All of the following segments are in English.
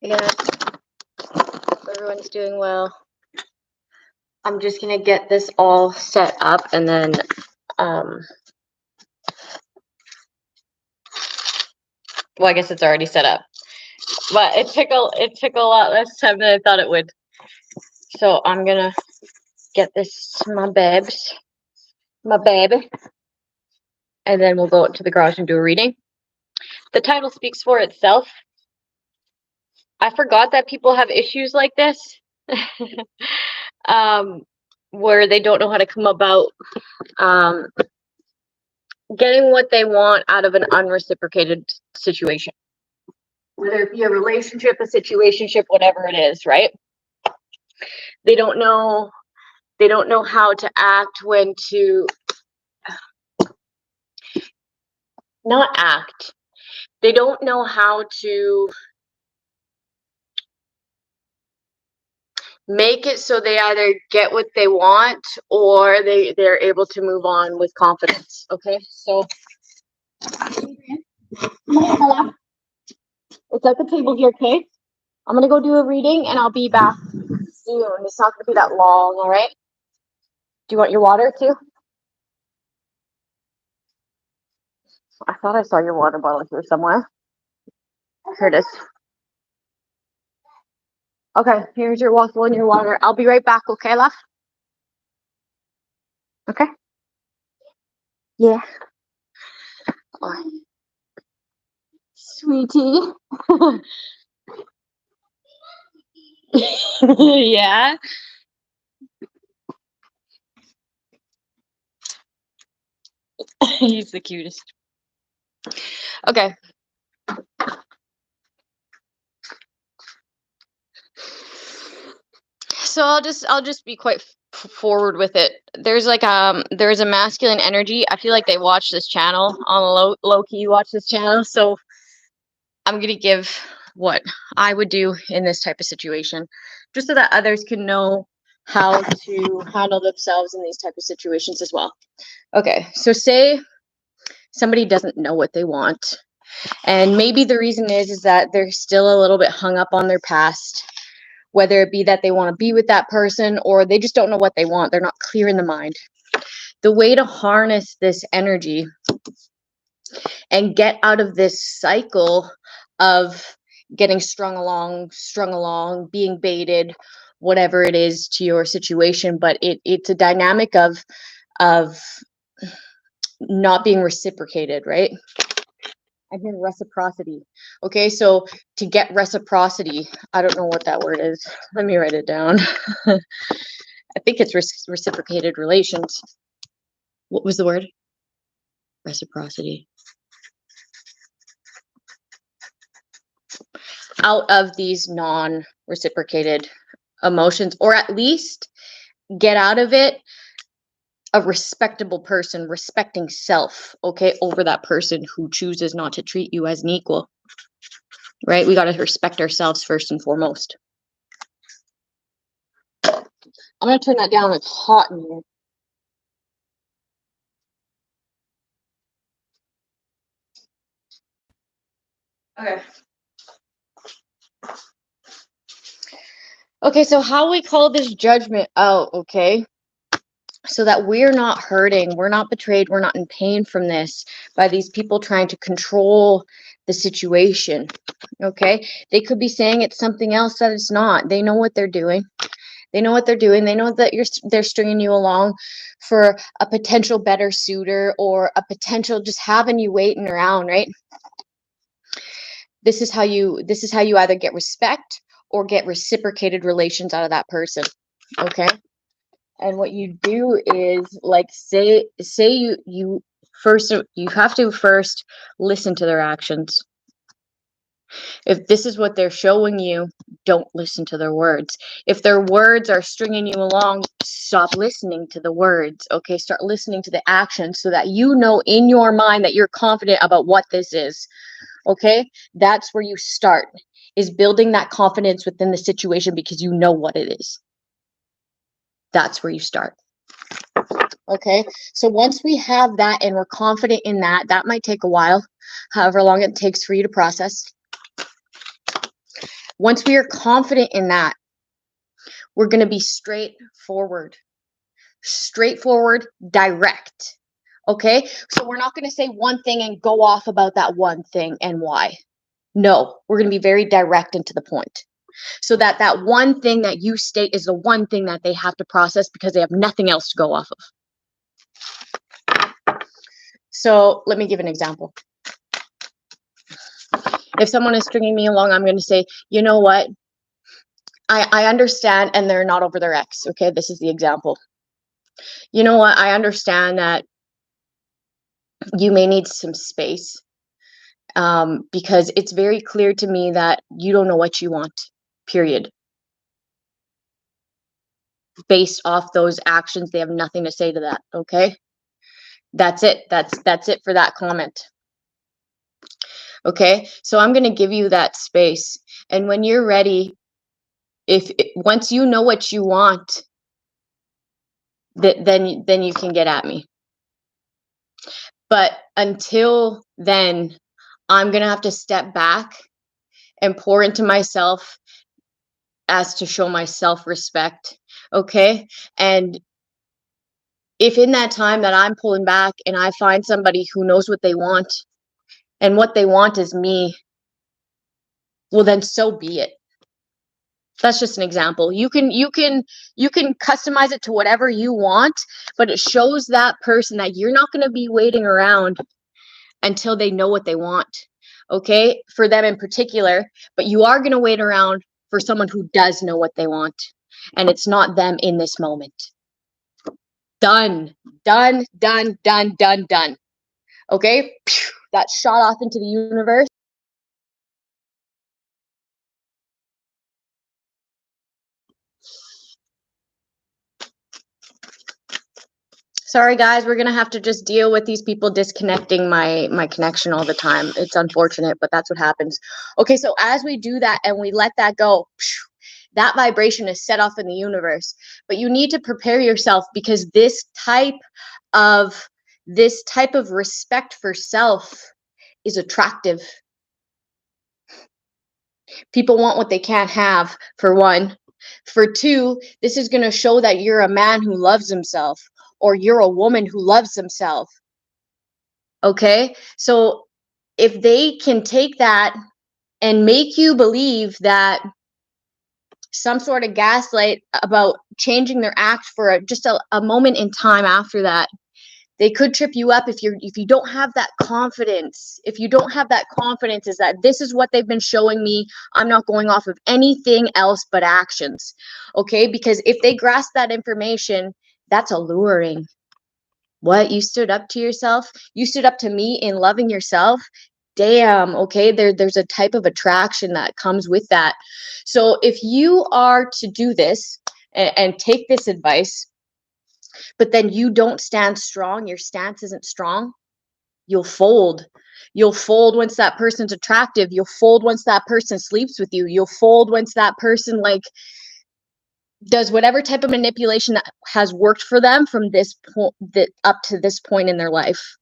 Yeah, everyone's doing well. I'm just gonna get this all set up and then well, I guess it's already set up. But it took a lot less time than I thought it would. So I'm gonna get this my baby, and then we'll go into the garage and do a reading. The title speaks for itself. I forgot that people have issues like this, where they don't know how to come about getting what they want out of an unreciprocated situation. Whether it be a relationship, a situationship, whatever it is, right? They don't know how to act, when to not act. They don't know how to make it so they either get what they want or they're able to move on with confidence. Okay, so it's at the table here. Okay, I'm gonna go do a reading and I'll be back soon. It's not gonna be that long. All right, do you want your water too? I thought I saw your water bottle here somewhere. Here it is. Okay, here's your waffle and your water. I'll be right back, okay, love? Okay? Yeah. Oh. Sweetie. Yeah. He's the cutest. Okay. So I'll just be quite forward with it. There's like there's a masculine energy. I feel like they watch this channel on low key watch this channel. So I'm gonna give what I would do in this type of situation, just so that others can know how to handle themselves in these type of situations as well. Okay, so say somebody doesn't know what they want, and maybe the reason is that they're still a little bit hung up on their past, whether it be that they want to be with that person or they just don't know what they want. They're not clear in the mind. The way to harness this energy and get out of this cycle of getting strung along, being baited, whatever it is to your situation, but it's a dynamic of not being reciprocated, right? I hear reciprocity. Okay, so to get reciprocity, I don't know what that word is. Let me write it down. I think it's reciprocated relations. What was the word? Reciprocity. Out of these non-reciprocated emotions, or at least get out of it a respectable person, respecting self, okay, over that person who chooses not to treat you as an equal, right? We got to respect ourselves first and foremost. I'm going to turn that down. It's hot in here. Okay. Okay, so how we call this judgment out, okay? So that we're not hurting, we're not betrayed, we're not in pain from this by these people trying to control the situation, okay? They could be saying it's something else that it's not. They know what they're doing. They know what they're doing. They know that they're stringing you along for a potential better suitor or a potential just having you waiting around, right? This is how you either get respect or get reciprocated relations out of that person, okay? And what you do is, like, say you have to first listen to their actions. If this is what they're showing you, don't listen to their words. If their words are stringing you along, stop listening to the words, okay? Start listening to the actions so that you know in your mind that you're confident about what this is, okay? That's where you start, is building that confidence within the situation because you know what it is. That's where you start. Okay, so once we have that and we're confident in that, that might take a while, however long it takes for you to process. Once we are confident in that, we're going to be straightforward, direct. Okay? So we're not going to say one thing and go off about that one thing and why. No, we're going to be very direct and to the point. So that that one thing that you state is the one thing that they have to process because they have nothing else to go off of. So let me give an example. If someone is stringing me along, I'm going to say, you know what? I understand, and they're not over their ex. Okay, this is the example. You know what? I understand that you may need some space because it's very clear to me that you don't know what you want, period. Based off those actions, they have nothing to say to that. Okay, that's it. That's it for that comment. Okay, so I'm going to give you that space, and when you're ready, once you know what you want, then you can get at me. But until then, I'm going to have to step back and pour into myself as to show my self-respect. Okay, and if in that time that I'm pulling back and I find somebody who knows what they want, and what they want is me, well, then so be it. That's just an example. You can customize it to whatever you want, but it shows that person that you're not going to be waiting around until they know what they want. Okay, for them in particular, but you are going to wait around for someone who does know what they want, and it's not them in this moment. Done. Okay, that shot off into the universe. Sorry guys, we're gonna have to just deal with these people disconnecting my connection all the time. It's unfortunate, but that's what happens. Okay, so as we do that and we let that go, that vibration is set off in the universe. But you need to prepare yourself, because this type of respect for self is attractive. People want what they can't have, for one. For two, this is going to show that you're a man who loves himself, or you're a woman who loves himself. Okay? So if they can take that and make you believe that some sort of gaslight about changing their act for just a moment in time after that, they could trip you up if you don't have that confidence. If you don't have that confidence, is that this is what they've been showing me, I'm not going off of anything else but actions. Okay? Because if they grasp that information, that's alluring. What? You stood up to yourself? You stood up to me in loving yourself? Damn. Okay, there's a type of attraction that comes with that. So if you are to do this and take this advice, but then you don't stand strong, your stance isn't strong, you'll fold. You'll fold once that person's attractive. You'll fold once that person sleeps with you. You'll fold once that person does whatever type of manipulation that has worked for them from this point, up to this point in their life.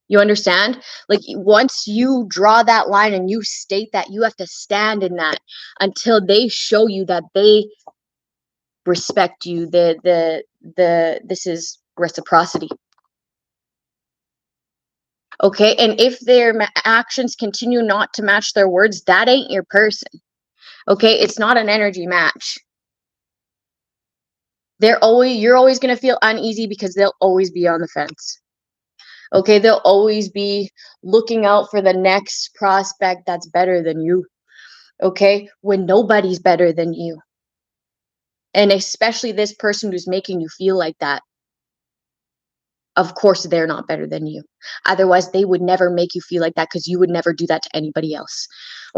You understand? Like, once you draw that line and you state that, you have to stand in that until they show you that they respect you. This is reciprocity. Okay, and if their actions continue not to match their words, that ain't your person. Okay, it's not an energy match. You're always going to feel uneasy because they'll always be on the fence. Okay, they'll always be looking out for the next prospect that's better than you. Okay, when nobody's better than you. And especially this person who's making you feel like that. Of course, they're not better than you. Otherwise, they would never make you feel like that, because you would never do that to anybody else.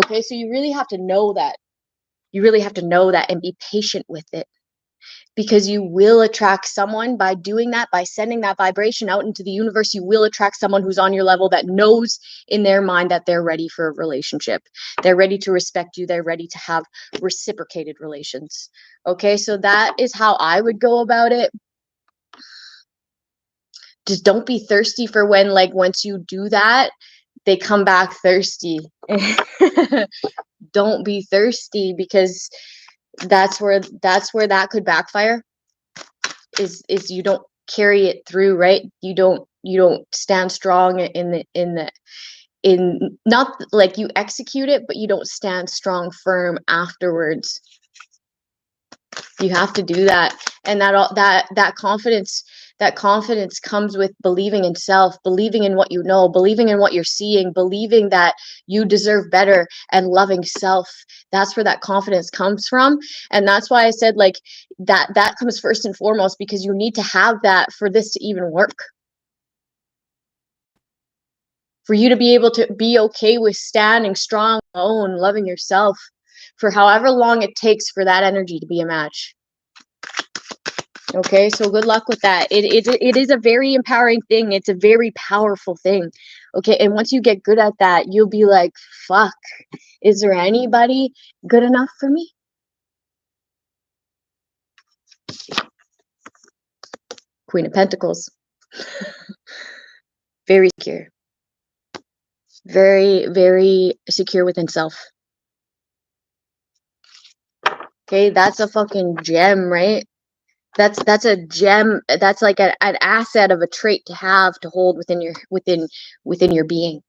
Okay, so you really have to know that. You really have to know that and be patient with it. Because you will attract someone by doing that, by sending that vibration out into the universe. You will attract someone who's on your level, that knows in their mind that they're ready for a relationship. They're ready to respect you. They're ready to have reciprocated relations. Okay, so that is how I would go about it. Just don't be thirsty for when, once you do that, they come back thirsty. Don't be thirsty, because that's where that could backfire, is you don't carry it through, right? You don't stand strong in not like you execute it, but you don't stand strong firm afterwards. You have to do that. And that confidence comes with believing in self, believing in what you know, believing in what you're seeing, believing that you deserve better, and loving self. That's where that confidence comes from. And that's why I said, like, that comes first and foremost, because you need to have that for this to even work. For you to be able to be okay with standing strong alone, loving yourself for however long it takes for that energy to be a match. Okay, so good luck with that. It is a very empowering thing. It's a very powerful thing. Okay, and once you get good at that, you'll be like, fuck, is there anybody good enough for me? Queen of Pentacles. Very secure. Very, very secure within self. Okay, that's a fucking gem, right? That's a gem. That's like an asset of a trait to have, to hold within your being.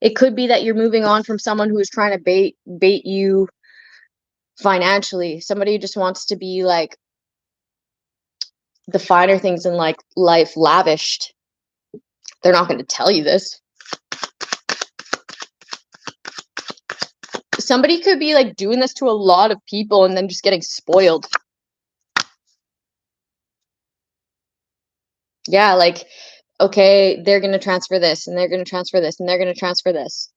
It could be that you're moving on from someone who is trying to bait you financially. Somebody who just wants to be like the finer things in like life lavished. They're not going to tell you this. Somebody could be like doing this to a lot of people and then just getting spoiled. Yeah, like, okay, they're going to transfer this, and they're going to transfer this, and they're going to transfer this.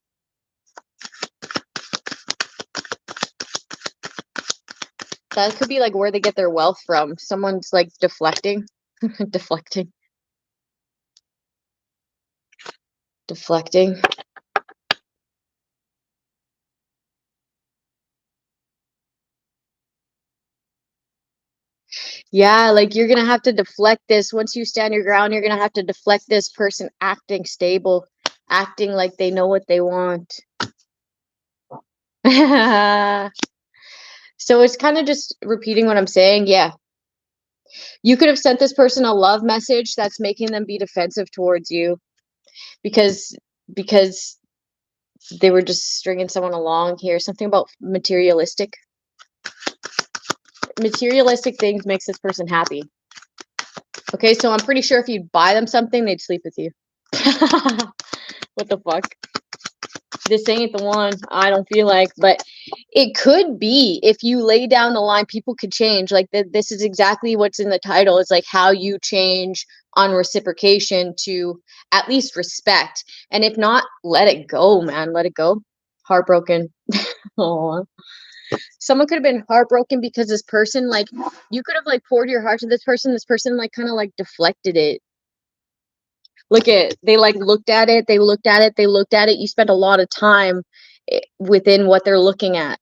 That could be like where they get their wealth from. Someone's like deflecting. Deflecting. Yeah, like you're gonna have to deflect this. Once you stand your ground, you're gonna have to deflect this person acting stable, acting like they know what they want. So it's kind of just repeating what I'm saying. Yeah. You could have sent this person a love message that's making them be defensive towards you, because they were just stringing someone along here. Something about materialistic things makes this person happy. Okay, so I'm pretty sure if you buy them something, they'd sleep with you. What the fuck? This ain't the one. I don't feel like, but it could be. If you lay down the line, people could change. Like this is exactly what's in the title. It's like how you change on reciprocation to at least respect. And if not, let it go, man. Let it go. Heartbroken. Aww. Someone could have been heartbroken because this person, like, you could have like poured your heart to this person like kind of like deflected it. Look at, they like looked at it, you spent a lot of time within what they're looking at.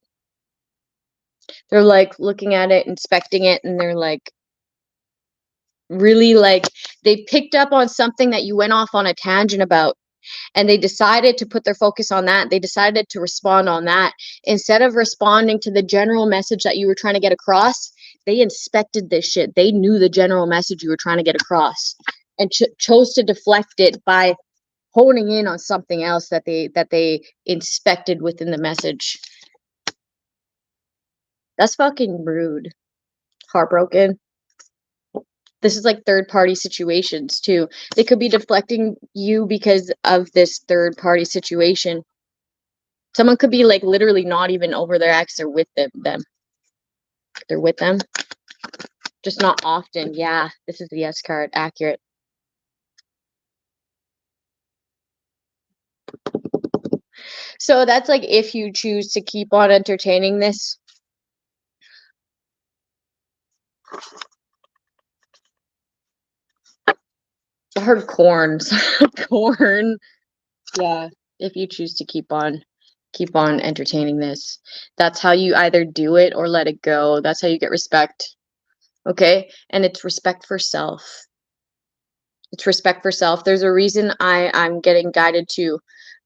They're like looking at it, inspecting it, and they're like really like, they picked up on something that you went off on a tangent about, and they decided to put their focus on that. They decided to respond on that instead of responding to the general message that you were trying to get across. They inspected this shit. They knew the general message you were trying to get across, and chose to deflect it by honing in on something else that they inspected within the message. That's fucking rude. Heartbroken. This is like third party situations too. They could be deflecting you because of this third party situation. Someone could be like literally not even over their ex or with them. They're with them, just not often. Yeah, this is the yes card. Accurate. So that's like if you choose to keep on entertaining this. I heard corn. Corn. Yeah, if you choose to keep on entertaining this, that's how you either do it or let it go. That's how you get respect. Okay, and it's respect for self. It's respect for self. There's a reason I'm getting guided to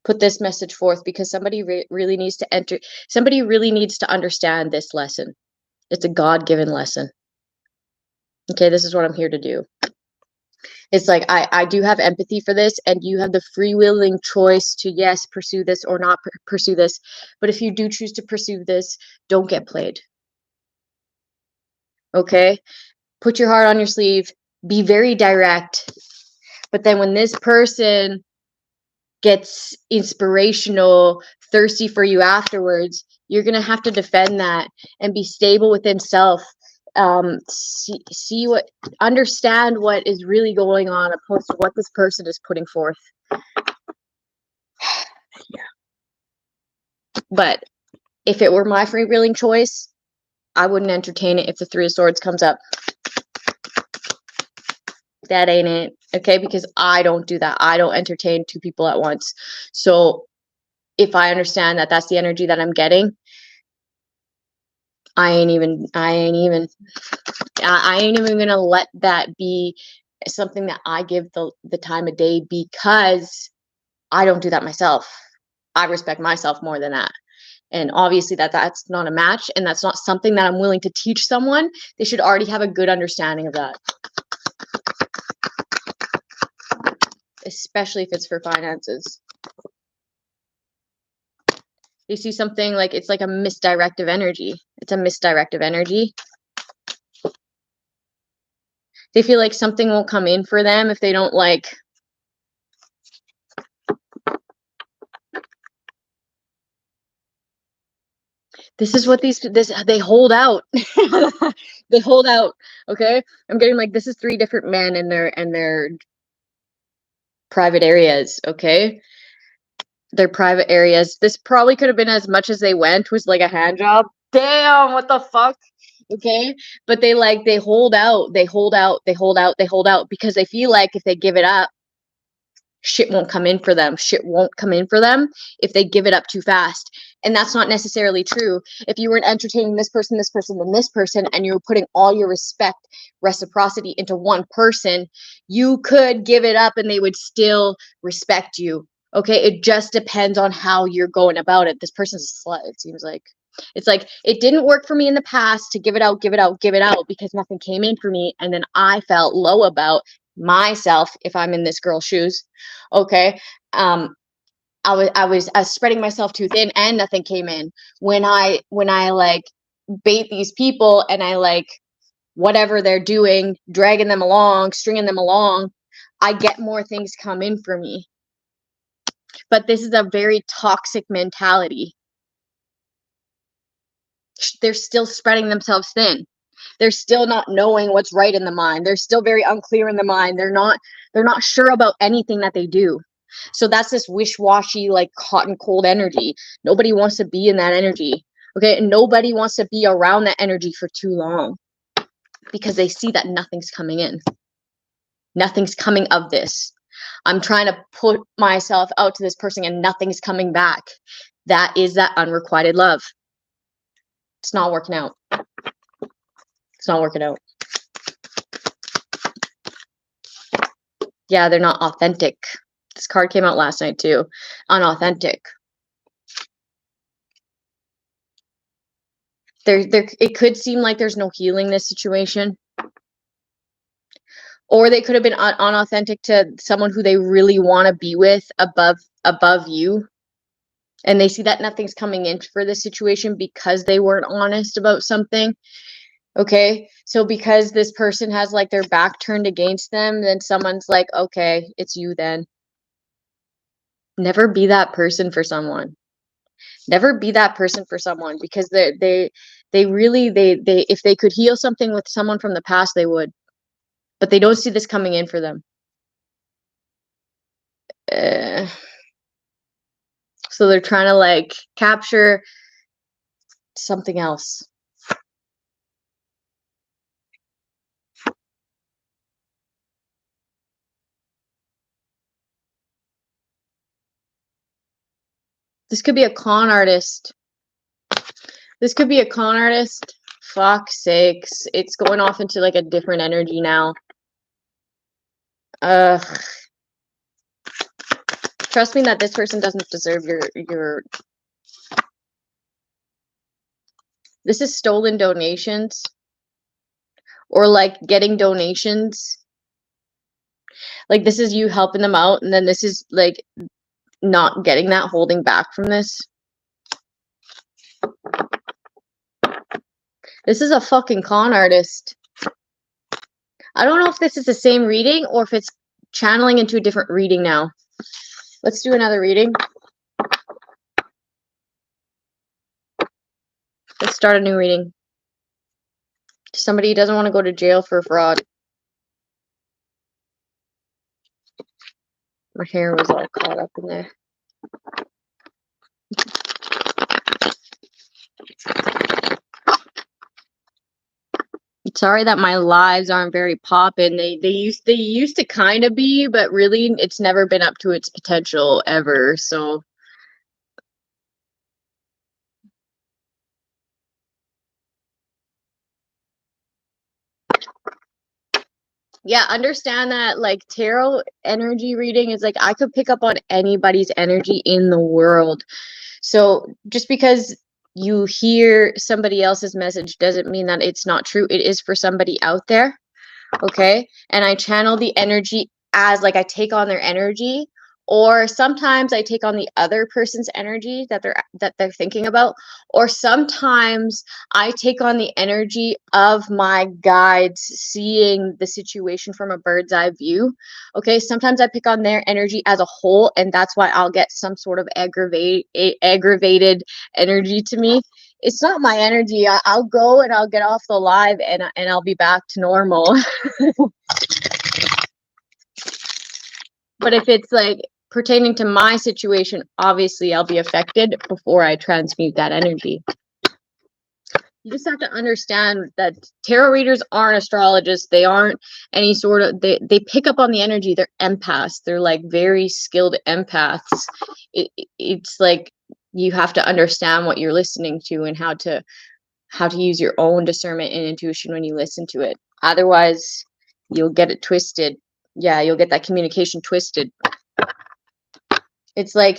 put this message forth, because somebody really needs to somebody really needs to understand this lesson. It's a God-given lesson. Okay, this is what I'm here to do. It's like, I do have empathy for this, and you have the free willing choice to, yes, pursue this or not pursue this. But if you do choose to pursue this, don't get played. Okay? Put your heart on your sleeve. Be very direct. But then when this person gets inspirational, thirsty for you afterwards, you're going to have to defend that and be stable within self. Understand what is really going on, opposed to what this person is putting forth. Yeah. But if it were my free willing choice, I wouldn't entertain it if the Three of Swords comes up. That ain't it. Okay, because I don't do that. I don't entertain two people at once. So if I understand that that's the energy that I'm getting, I ain't even gonna let that be something that I give the time of day, because I don't do that myself. I respect myself more than that. And obviously that's not a match, and that's not something that I'm willing to teach someone. They should already have a good understanding of that. Especially if it's for finances. They see something like it's like a misdirective energy. It's a misdirective energy. They feel like something won't come in for them if they don't like. This is what they hold out. They hold out. Okay, I'm getting like, this is 3 different men in their private areas. Okay, their private areas. This probably could have been as much as they went was like a hand job. Damn, what the fuck? Okay, but they hold out. They hold out because they feel like if they give it up, shit won't come in for them. Shit won't come in for them if they give it up too fast. And that's not necessarily true. If you weren't entertaining this person, and this person, and you were putting all your reciprocity into one person, you could give it up and they would still respect you. Okay, it just depends on how you're going about it. This person's a slut, it seems like. It's like, it didn't work for me in the past to give it out because nothing came in for me, and then I felt low about myself if I'm in this girl's shoes. Okay, I was spreading myself too thin, and nothing came in. When I like bait these people, and I like whatever they're doing, dragging them along, stringing them along, I get more things come in for me. But this is a very toxic mentality. They're still spreading themselves thin. They're still not knowing what's right in the mind. They're still very unclear in the mind. They're not sure about anything that they do. So that's this wish-washy, like hot and cold energy. Nobody wants to be in that energy. Okay, and nobody wants to be around that energy for too long, because they see that nothing's coming in. Nothing's coming of this. I'm trying to put myself out to this person and nothing's coming back. That is that unrequited love. It's not working out. It's not working out. Yeah, they're not authentic. This card came out last night too. Unauthentic. It could seem like there's no healing this situation. Or they could have been unauthentic to someone who they really want to be with above you. And they see that nothing's coming in for this situation because they weren't honest about something. Okay, so because this person has like their back turned against them, then someone's like, okay, it's you then. Never be that person for someone. Never be that person for someone, because they if they could heal something with someone from the past, they would. But they don't see this coming in for them. So they're trying to like capture something else. This could be a con artist. This could be a con artist. Fuck sakes. It's going off into like a different energy now. Trust me that this person doesn't deserve your this is stolen donations, or like getting donations. Like this is you helping them out, and then this is like not getting that, holding back from this. This is a fucking con artist. I don't know if this is the same reading or if it's channeling into a different reading now. Let's do another reading. Let's start a new reading. Somebody doesn't want to go to jail for fraud. My hair was all caught up in there. Sorry that my lives aren't very poppin'. They used to kind of be, but really it's never been up to its potential ever. So yeah, understand that like tarot energy reading is like I could pick up on anybody's energy in the world. So just because you hear somebody else's message doesn't mean that it's not true. It is for somebody out there. Okay. And I channel the energy as like I take on their energy, or sometimes I take on the other person's energy that they're thinking about, or sometimes I take on the energy of my guides seeing the situation from a bird's eye view. Okay, sometimes I pick on their energy as a whole, and that's why I'll get some sort of aggravated energy to me. It's not my energy. I'll go and I'll get off the live and I'll be back to normal. But if it's like pertaining to my situation, obviously I'll be affected before I transmute that energy. You just have to understand that tarot readers aren't astrologists. They aren't any sort of, they pick up on the energy. They're empaths. They're like very skilled empaths. It's like you have to understand what you're listening to and how to use your own discernment and intuition when you listen to it. Otherwise, you'll get it twisted. Yeah, you'll get that communication twisted. It's like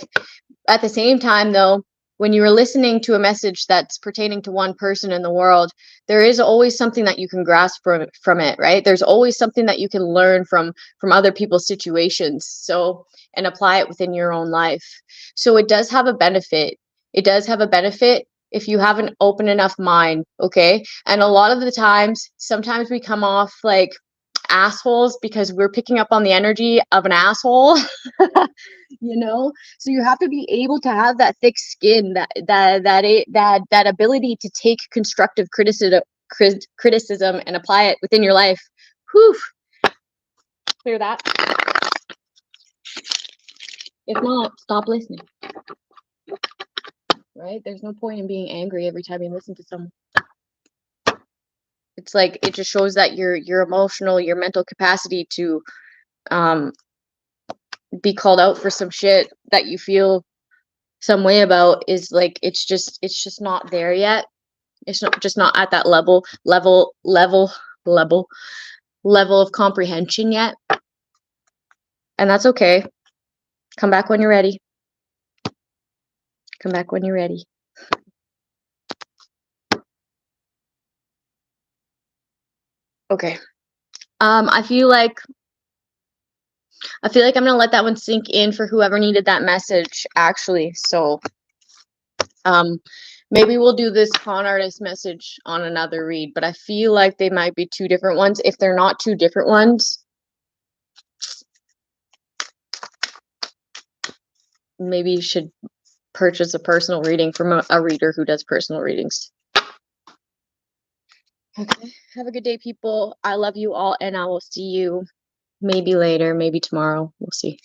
at the same time, though, when you are listening to a message that's pertaining to one person in the world, there is always something that you can grasp from it, right? There's always something that you can learn from other people's situations, so, and apply it within your own life. So it does have a benefit. It does have a benefit if you have an open enough mind, okay? And a lot of the times, sometimes we come off like assholes because we're picking up on the energy of an asshole. You know, so you have to be able to have that thick skin, that ability to take constructive criticism and apply it within your life. Whew. Clear that. If not, stop listening. Right? There's no point in being angry every time you listen to someone. It's like it just shows that your emotional, your mental capacity to be called out for some shit that you feel some way about is like it's just not there yet. It's not at that level of comprehension yet. And that's okay. Come back when you're ready. Come back when you're ready. Okay. I feel like I'm gonna let that one sink in for whoever needed that message, actually. So maybe we'll do this con artist message on another read, but I feel like they might be two different ones. If they're not two different ones, maybe you should purchase a personal reading from a reader who does personal readings. Okay. Have a good day, people. I love you all, and I will see you maybe later, maybe tomorrow. We'll see.